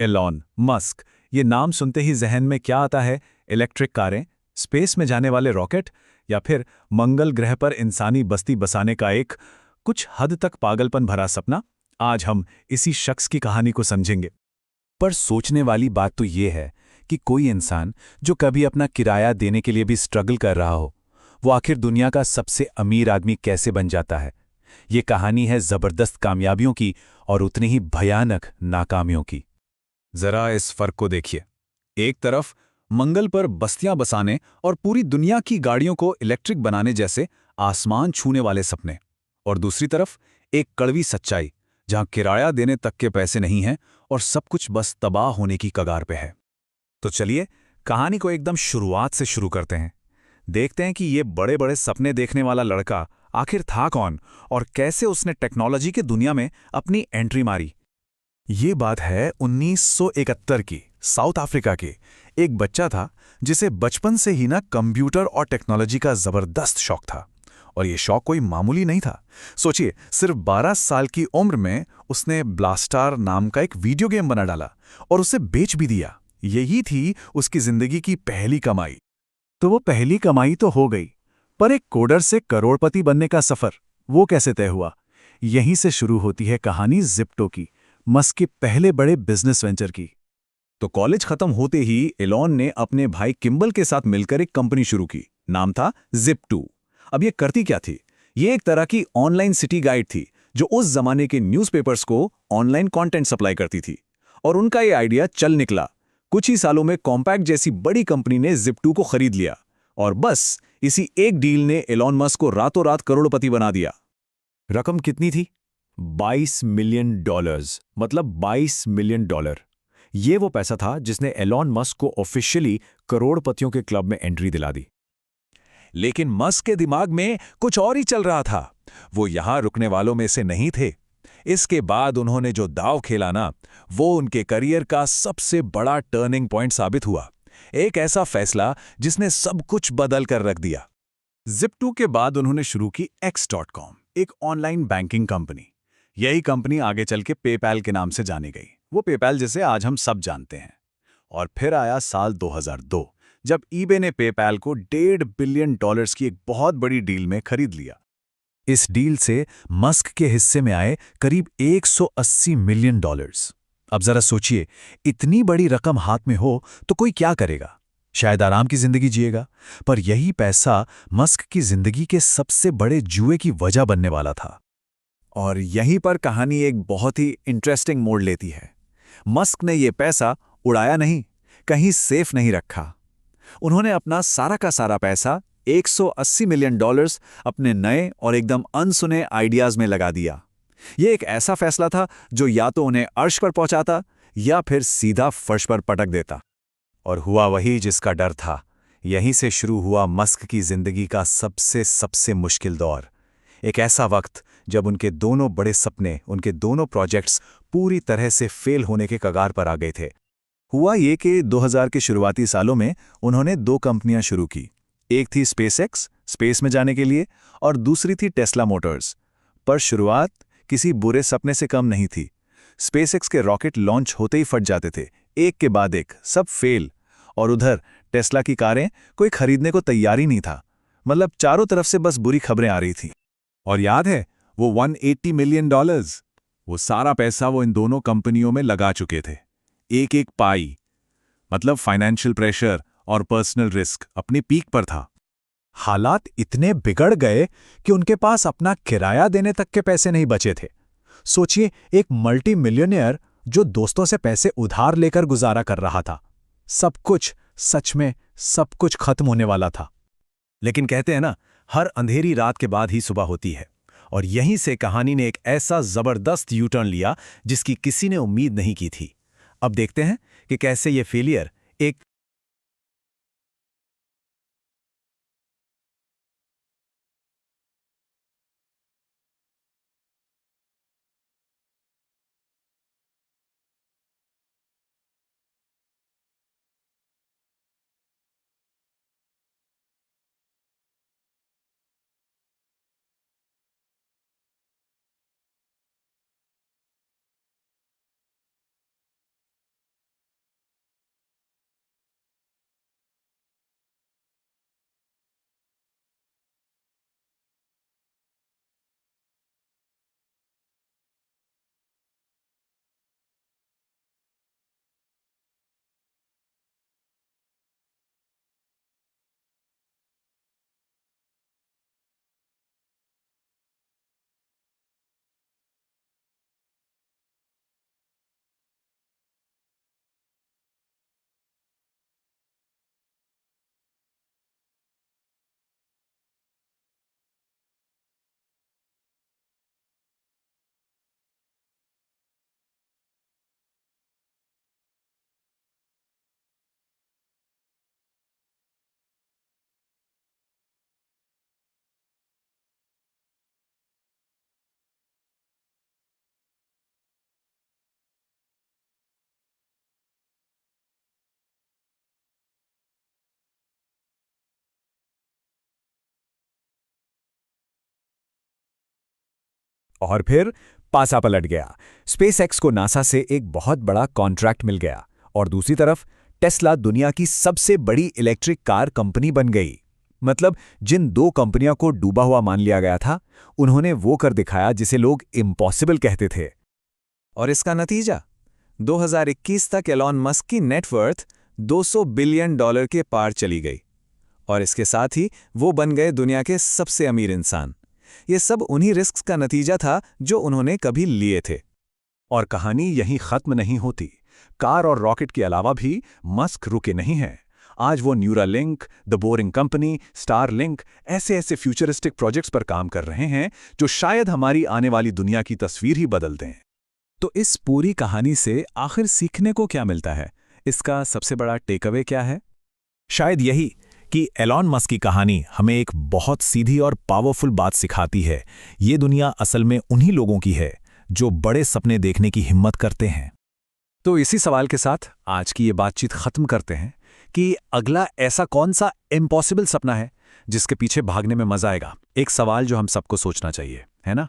Elon Musk, ये नाम सुनते ही जहन में क्या आता है? इलेक्ट्रिक कारें, स्पेस में जाने वाले रॉकेट, या फिर मंगल ग्रह पर इंसानी बस्ती बसाने का एक कुछ हद तक पागलपन भरा सपना? आज हम इसी शख्स की कहानी को समझेंगे। पर सोचने वाली बात तो ये है कि कोई इंसान जो कभी अपना किराया देने के लिए भी स्ट्रगल कर रहा हो, वो आखिर दुनिया का सबसे अमीर आदमी कैसे बन जाता है? ये कहानी है जबरदस्त कामयाबियों की और उतनी ही भयानक नाकामियों की। जरा इस फर्क को देखिए। एक तरफ मंगल पर बस्तियां बसाने और पूरी दुनिया की गाड़ियों को इलेक्ट्रिक बनाने जैसे आसमान छूने वाले सपने, और दूसरी तरफ एक कड़वी सच्चाई जहां किराया देने तक के पैसे नहीं हैं और सब कुछ बस तबाह होने की कगार पे है। तो चलिए कहानी को एकदम शुरुआत से शुरू करते हैं। देखते हैं कि ये बड़े बड़े सपने देखने वाला लड़का आखिर था कौन और कैसे उसने टेक्नोलॉजी की दुनिया में अपनी एंट्री मारी। ये बात है 1971 की, साउथ अफ्रीका की। एक बच्चा था जिसे बचपन से ही ना कंप्यूटर और टेक्नोलॉजी का जबरदस्त शौक था। और ये शौक कोई मामूली नहीं था। सोचिए, सिर्फ 12 साल की उम्र में उसने ब्लास्टार नाम का एक वीडियो गेम बना डाला और उसे बेच भी दिया। यही थी उसकी जिंदगी की पहली कमाई। तो वो पहली कमाई तो हो गई, पर एक कोडर से करोड़पति बनने का सफर, वो कैसे तय हुआ? यहीं से शुरू होती है कहानी ज़िप्टो की, मस्क के पहले बड़े बिजनेस वेंचर की। तो कॉलेज खत्म होते ही एलॉन ने अपने भाई किम्बल के साथ मिलकर एक कंपनी शुरू की। नाम था Zip2। अब ये करती क्या थी? ये एक तरह की ऑनलाइन सिटी गाइड थी जो उस जमाने के न्यूज़पेपर्स को ऑनलाइन कंटेंट सप्लाई करती थी। और उनका ये आइडिया चल निकला। कुछ ही सालों में कॉम्पैक्ट जैसी बड़ी कंपनी ने Zip2 को खरीद लिया। और बस इसी एक डील ने एलॉन मस्क को रातों रात करोड़पति बना दिया। रकम कितनी थी? $22 मिलियन, मतलब $22 मिलियन। ये वो पैसा था जिसने एलॉन मस्क को ऑफिशियली करोड़पतियों के क्लब में एंट्री दिला दी। लेकिन मस्क के दिमाग में कुछ और ही चल रहा था। वो यहां रुकने वालों में से नहीं थे। इसके बाद उन्होंने जो दांव खेला ना, वो उनके करियर का सबसे बड़ा टर्निंग पॉइंट साबित हुआ। एक ऐसा फैसला जिसने सब कुछ बदल कर रख दिया। Zip2 के बाद उन्होंने शुरू की X.com, एक ऑनलाइन बैंकिंग कंपनी। यही कंपनी आगे चल के पेपैल के नाम से जानी गई, वो पेपैल जिसे आज हम सब जानते हैं। और फिर आया साल 2002, जब ईबे ने पेपैल को $1.5 बिलियन की एक बहुत बड़ी डील में खरीद लिया। इस डील से मस्क के हिस्से में आए करीब $180 मिलियन। अब जरा सोचिए, इतनी बड़ी रकम हाथ में हो तो कोई क्या करेगा? शायद आराम की जिंदगी जिएगा। पर यही पैसा मस्क की जिंदगी के सबसे बड़े जुए की वजह बनने वाला था। और यहीं पर कहानी एक बहुत ही इंटरेस्टिंग मोड़ लेती है। मस्क ने ये पैसा उड़ाया नहीं, कहीं सेफ नहीं रखा। उन्होंने अपना सारा का सारा पैसा, $180 मिलियन, अपने नए और एकदम अनसुने आइडियाज में लगा दिया। ये एक ऐसा फैसला था जो या तो उन्हें अर्श पर पहुंचाता या फिर सीधा फर्श पर पटक देता। और हुआ वही जिसका डर था। यहीं से शुरू हुआ मस्क की जिंदगी का सबसे सबसे मुश्किल दौर। एक ऐसा वक्त जब उनके दोनों बड़े सपने, उनके दोनों प्रोजेक्ट्स पूरी तरह से फेल होने के कगार पर आ गए थे। हुआ ये कि 2000 के शुरुआती सालों में उन्होंने दो कंपनियां शुरू की। एक थी स्पेसएक्स, स्पेस में जाने के लिए, और दूसरी थी टेस्ला मोटर्स। पर शुरुआत किसी बुरे सपने से कम नहीं थी। स्पेसएक्स के रॉकेट लॉन्च होते ही फट जाते थे, एक के बाद एक, सब फेल। और उधर टेस्ला की कारें कोई खरीदने को तैयार ही नहीं था। मतलब चारों तरफ से बस बुरी खबरें आ रही थी। और याद है वो $180 मिलियन, वो सारा पैसा वो इन दोनों कंपनियों में लगा चुके थे। एक एक पाई, मतलब फाइनेंशियल प्रेशर और पर्सनल रिस्क अपने पीक पर था। हालात इतने बिगड़ गए कि उनके पास अपना किराया देने तक के पैसे नहीं बचे थे। सोचिए, एक मल्टी मिलियनियर जो दोस्तों से पैसे उधार लेकर गुजारा कर रहा था। सब कुछ, सच में सब कुछ खत्म होने वाला था। लेकिन कहते हैं ना, हर अंधेरी रात के बाद ही सुबह होती है। और यहीं से कहानी ने एक ऐसा जबरदस्त यू टर्न लिया जिसकी किसी ने उम्मीद नहीं की थी। अब देखते हैं कि कैसे ये फेलियर एक और फिर पासा पलट गया। स्पेसएक्स को नासा से एक बहुत बड़ा कॉन्ट्रैक्ट मिल गया और दूसरी तरफ टेस्ला दुनिया की सबसे बड़ी इलेक्ट्रिक कार कंपनी बन गई। मतलब जिन दो कंपनियों को डूबा हुआ मान लिया गया था, उन्होंने वो कर दिखाया जिसे लोग इम्पॉसिबल कहते थे। और इसका नतीजा 2021 तक एलॉन मस्क की नेटवर्थ $200 बिलियन के पार चली गई और इसके साथ ही वो बन गए दुनिया के सबसे अमीर इंसान। ये सब उन्हीं रिस्क का नतीजा था जो उन्होंने कभी लिए थे। और कहानी यहीं खत्म नहीं होती। कार और रॉकेट के अलावा भी मस्क रुके नहीं हैं। आज वो Neuralink, the boring company, Starlink ऐसे ऐसे फ्यूचरिस्टिक प्रोजेक्ट्स पर काम कर रहे हैं जो शायद हमारी आने वाली दुनिया की तस्वीर ही बदल दें। तो इस पूरी कहानी से आखिर सीखने को क्या मिलता है? इसका सबसे बड़ा टेकअवे क्या है? शायद यही कि एलॉन मस्क की कहानी हमें एक बहुत सीधी और पावरफुल बात सिखाती है। ये दुनिया असल में उन्हीं लोगों की है जो बड़े सपने देखने की हिम्मत करते हैं। तो इसी सवाल के साथ आज की ये बातचीत खत्म करते हैं कि अगला ऐसा कौन सा इम्पॉसिबल सपना है जिसके पीछे भागने में मजा आएगा। एक सवाल जो हम सबको सोचना चाहिए, है ना?